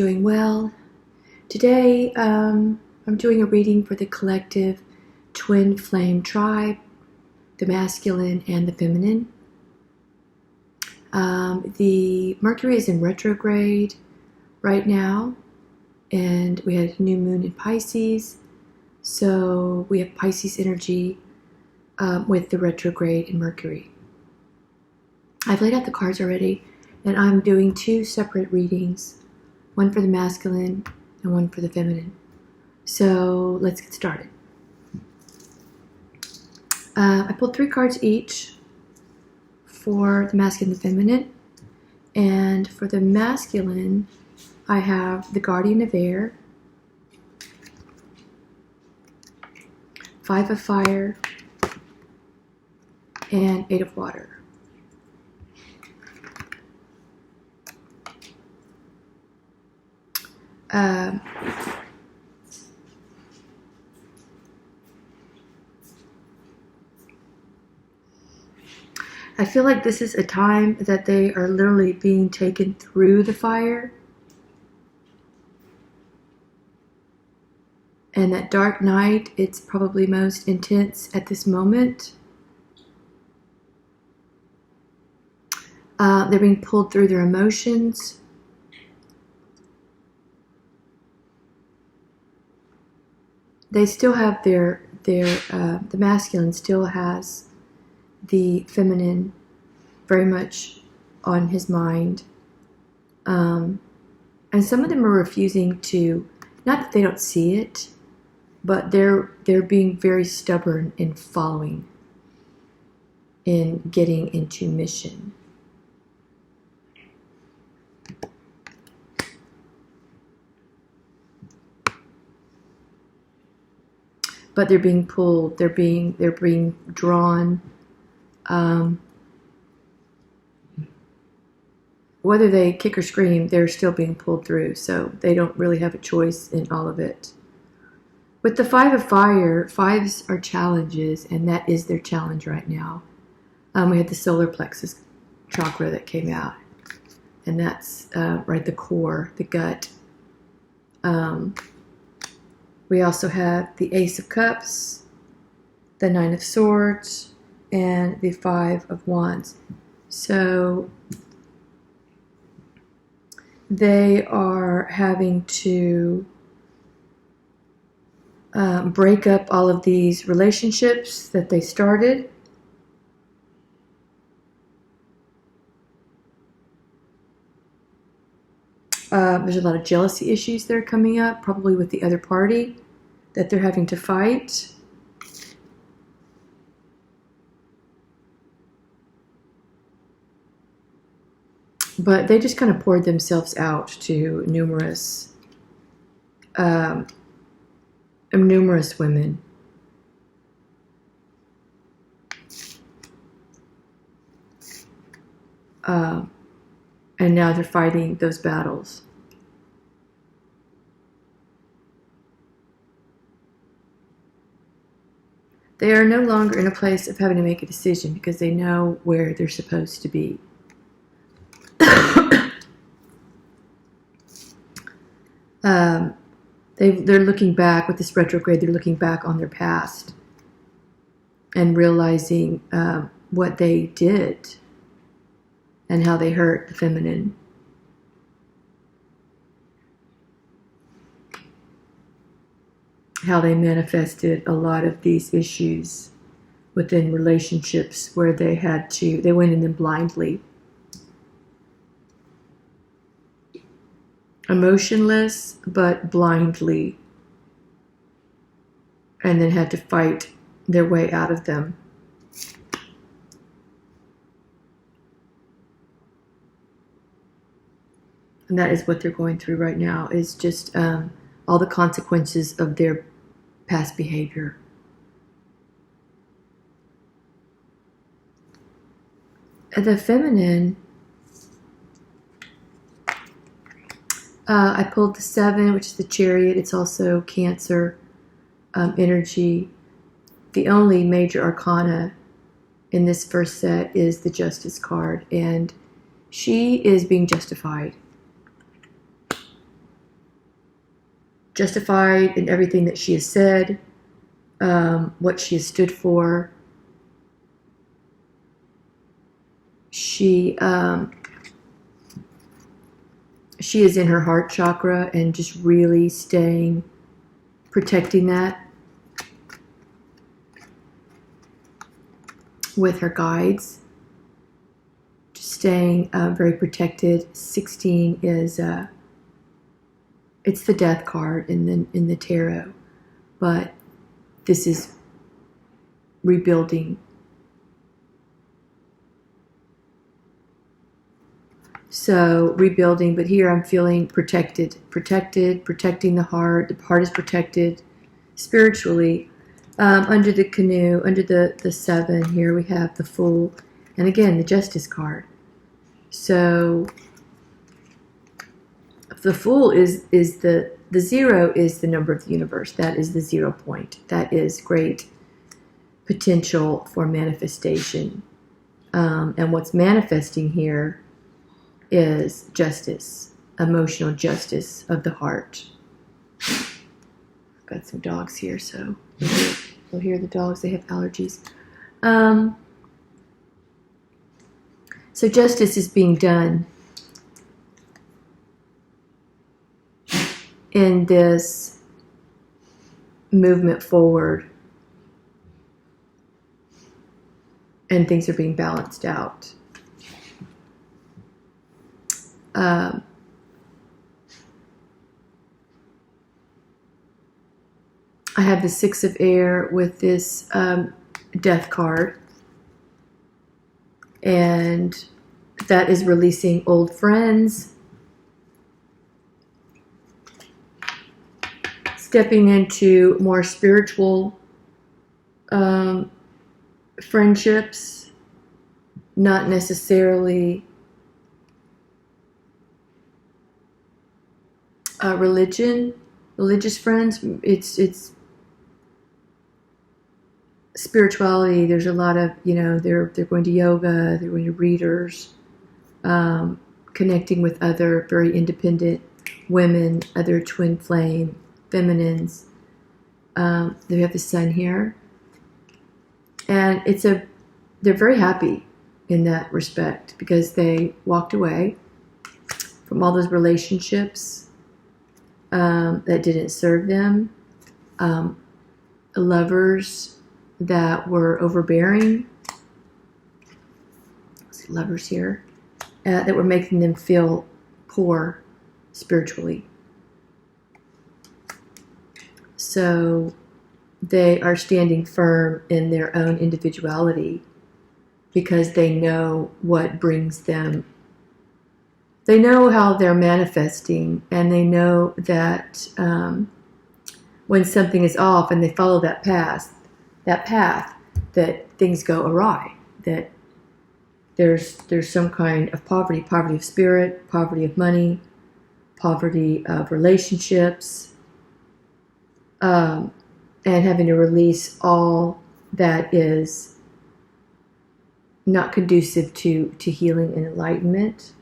Doing well. Today I'm doing a reading for the collective twin flame tribe, the masculine and the feminine. The Mercury is in retrograde right now, and we had a new moon in Pisces, so we have Pisces energy with the retrograde in Mercury. I've laid out the cards already, and I'm doing two separate readings. One for the masculine and one for the feminine. So let's get started. I pulled 3 cards each for the masculine and the feminine. And for the masculine, I have the Guardian of Air, 5 of Fire, and 8 of Water. I feel like this is a time that they are literally being taken through the fire. And that dark night, it's probably most intense at this moment. They're being pulled through their emotions. They still have the masculine still has the feminine very much on his mind. And some of them are refusing to, not that they don't see it, but they're being very stubborn in following, in getting into mission. But they're being pulled, they're being drawn. Whether they kick or scream, they're still being pulled through, so they don't really have a choice in all of it. With the 5 of Fire, 5s are challenges, and that is their challenge right now. We had the solar plexus chakra that came out, and that's right, the core, the gut. We also have the Ace of Cups, the 9 of Swords, and the 5 of Wands. So they are having to break up all of these relationships that they started. There's a lot of jealousy issues that are coming up, probably with the other party that they're having to fight. But they just kind of poured themselves out to numerous women. And now they're fighting those battles. They are no longer in a place of having to make a decision because they know where they're supposed to be. They're looking back with this retrograde. They're looking back on their past and realizing what they did and how they hurt the feminine. How they manifested a lot of these issues within relationships where they went in them blindly. Emotionless, but blindly. And then had to fight their way out of them. And that is what they're going through right now, is just all the consequences of their past behavior. And the feminine, I pulled the 7, which is the Chariot. It's also Cancer energy. The only major arcana in this first set is the Justice card, and she is being justified. justified in everything that she has said, what she has stood for. She is in her heart chakra and just really protecting that with her guides. Just staying very protected. 16 is it's the death card in the tarot, but this is rebuilding. So rebuilding, but here I'm feeling protected, protecting the heart. The heart is protected spiritually. Under the canoe, under the 7 here, we have the Fool, and again the Justice card. So the Fool is the 0 is the number of the universe. That is the 0 point. That is great potential for manifestation. And what's manifesting here is justice, emotional justice of the heart. I've got some dogs here, so you'll hear the dogs. They have allergies. So justice is being done in this movement forward, and things are being balanced out. I have the 6 of air with this death card, and that is releasing old friends, stepping into more spiritual friendships, not necessarily religious friends. It's spirituality. There's a lot of, they're going to yoga, they're going to readers, connecting with other very independent women, other twin flame feminines. They have the Sun here, and they're very happy in that respect because they walked away from all those relationships that didn't serve them, lovers that were overbearing, lovers here, that were making them feel poor spiritually. So they are standing firm in their own individuality because they know what brings them. They know how they're manifesting, and they know that when something is off and they follow that path, that things go awry, that there's some kind of poverty of spirit, poverty of money, poverty of relationships, and having to release all that is not conducive to healing and enlightenment.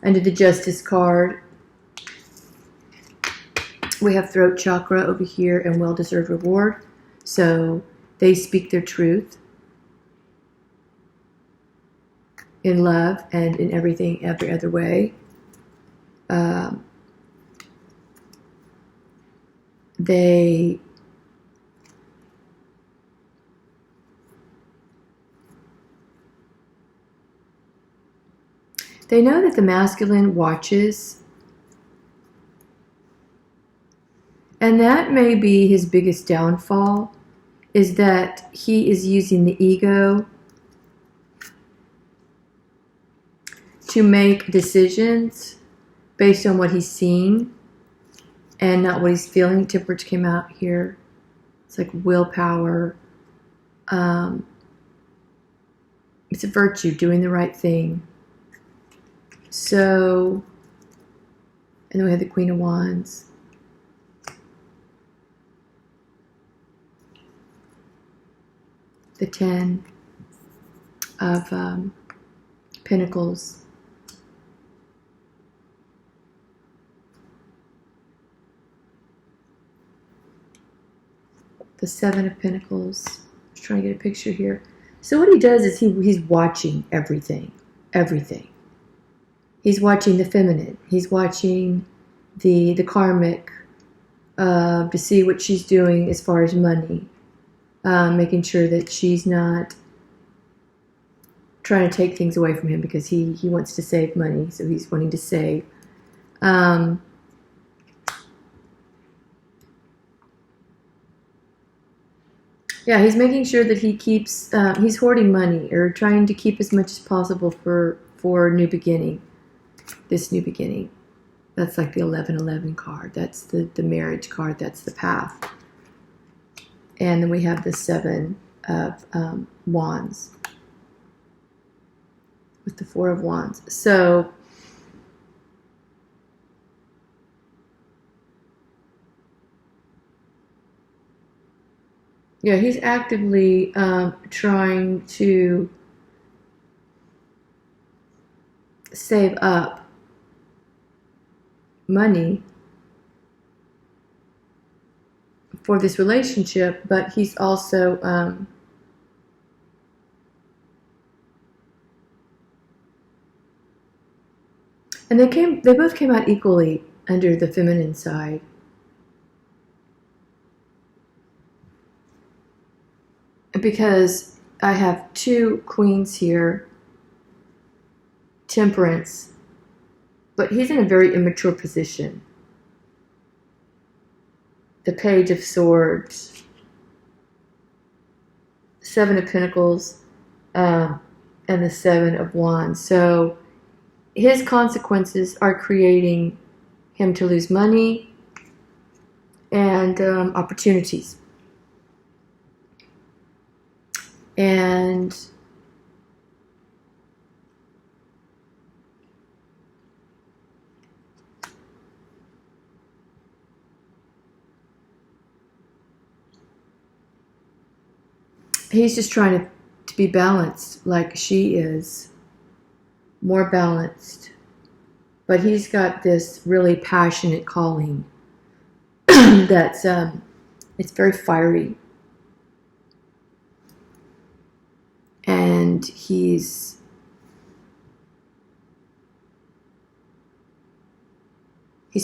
Under the Justice card, we have throat chakra over here and well-deserved reward. So they speak their truth in love and in everything, every other way. They know that the masculine watches, and that may be his biggest downfall, is that he is using the ego to make decisions based on what he's seeing and not what he's feeling. Temperance came out here. It's like willpower. It's a virtue, doing the right thing. So, and then we have the Queen of Wands. The 10 of Pentacles. the Seven of Pentacles. I'm just trying to get a picture here. So what he does is he's watching everything. He's watching the feminine. He's watching the karmic to see what she's doing as far as money. Making sure that she's not trying to take things away from him because he wants to save money. So he's wanting to save. Yeah, he's making sure that he keeps, he's hoarding money or trying to keep as much as possible for new beginning, this new beginning. That's like the 1111 card. That's the marriage card. That's the path. And then we have the Seven of Wands with the Four of Wands. So yeah, he's actively trying to save up money for this relationship, but he's also and they both came out equally under the feminine side. Because I have two queens here, Temperance, but he's in a very immature position. The Page of Swords, Seven of Pentacles, and the Seven of Wands. So his consequences are creating him to lose money and opportunities. And he's just trying to be balanced like she is, more balanced. But he's got this really passionate calling that's it's very fiery. And he's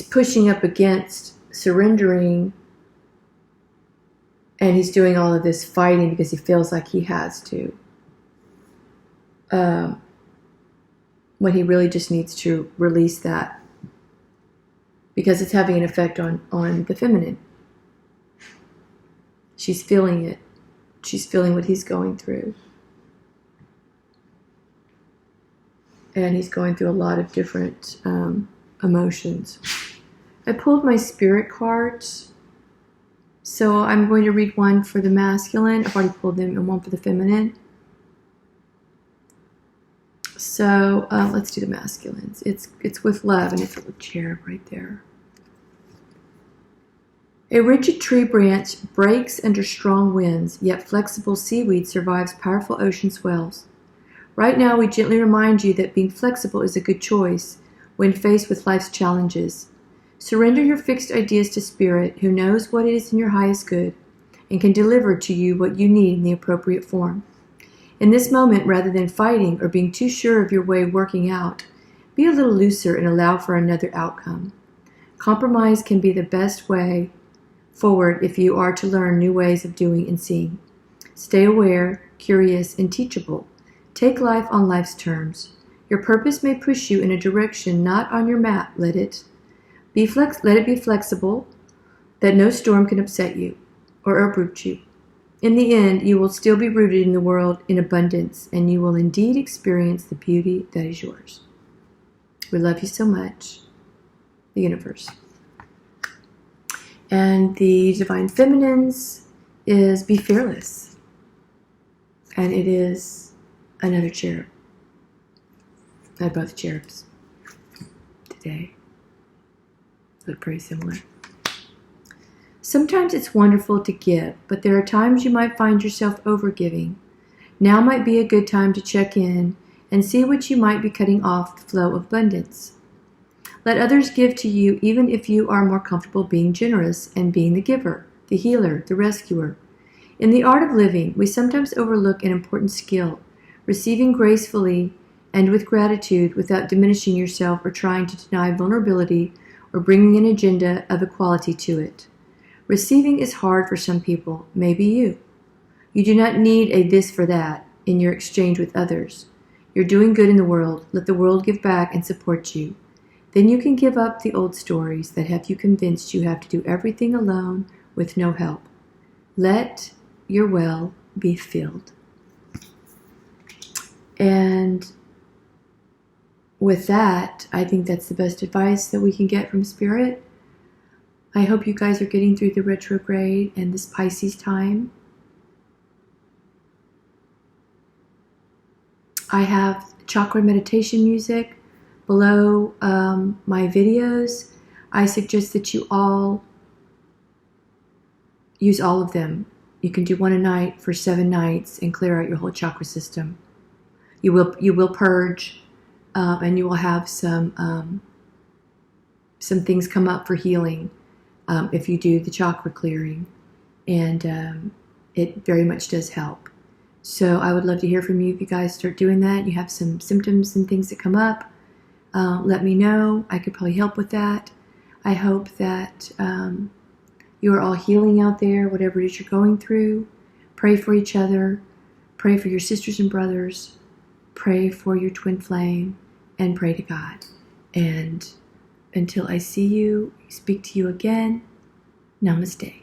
pushing up against surrendering, and he's doing all of this fighting because he feels like he has to. When he really just needs to release that because it's having an effect on the feminine. She's feeling it. She's feeling what he's going through. And he's going through a lot of different emotions. I pulled my spirit cards. So I'm going to read one for the masculine. I've already pulled them, and one for the feminine. So let's do the masculines. It's with love, and it's a cherub right there. A rigid tree branch breaks under strong winds, yet flexible seaweed survives powerful ocean swells. Right now, we gently remind you that being flexible is a good choice when faced with life's challenges. Surrender your fixed ideas to Spirit, who knows what is in your highest good and can deliver to you what you need in the appropriate form. In this moment, rather than fighting or being too sure of your way working out, be a little looser and allow for another outcome. Compromise can be the best way forward if you are to learn new ways of doing and seeing. Stay aware, curious, and teachable. Take life on life's terms. Your purpose may push you in a direction not on your map. Let it be flexible, that no storm can upset you or uproot you. In the end, you will still be rooted in the world in abundance, and you will indeed experience the beauty that is yours. We love you so much, the universe. And the divine feminines is be fearless. And it is another cherub. I have both cherubs today. Look pretty similar. Sometimes it's wonderful to give, but there are times you might find yourself overgiving. Now might be a good time to check in and see what you might be cutting off the flow of abundance. Let others give to you even if you are more comfortable being generous and being the giver, the healer, the rescuer. In the art of living, we sometimes overlook an important skill, receiving gracefully and with gratitude without diminishing yourself or trying to deny vulnerability or bringing an agenda of equality to it. Receiving is hard for some people, maybe you. You do not need a this for that in your exchange with others. You're doing good in the world. Let the world give back and support you. Then you can give up the old stories that have you convinced you have to do everything alone with no help. Let your well be filled. And with that, I think that's the best advice that we can get from Spirit. I hope you guys are getting through the retrograde and this Pisces time. I have chakra meditation music below my videos. I suggest that you all use all of them. You can do one a night for 7 nights and clear out your whole chakra system. You will purge, and you will have some things come up for healing if you do the chakra clearing, and it very much does help. So I would love to hear from you if you guys start doing that. You have some symptoms and things that come up. Let me know. I could probably help with that. I hope that you are all healing out there, whatever it is you're going through. Pray for each other. Pray for your sisters and brothers. Pray for your twin flame. And pray to God. And until I see you, speak to you again, Namaste.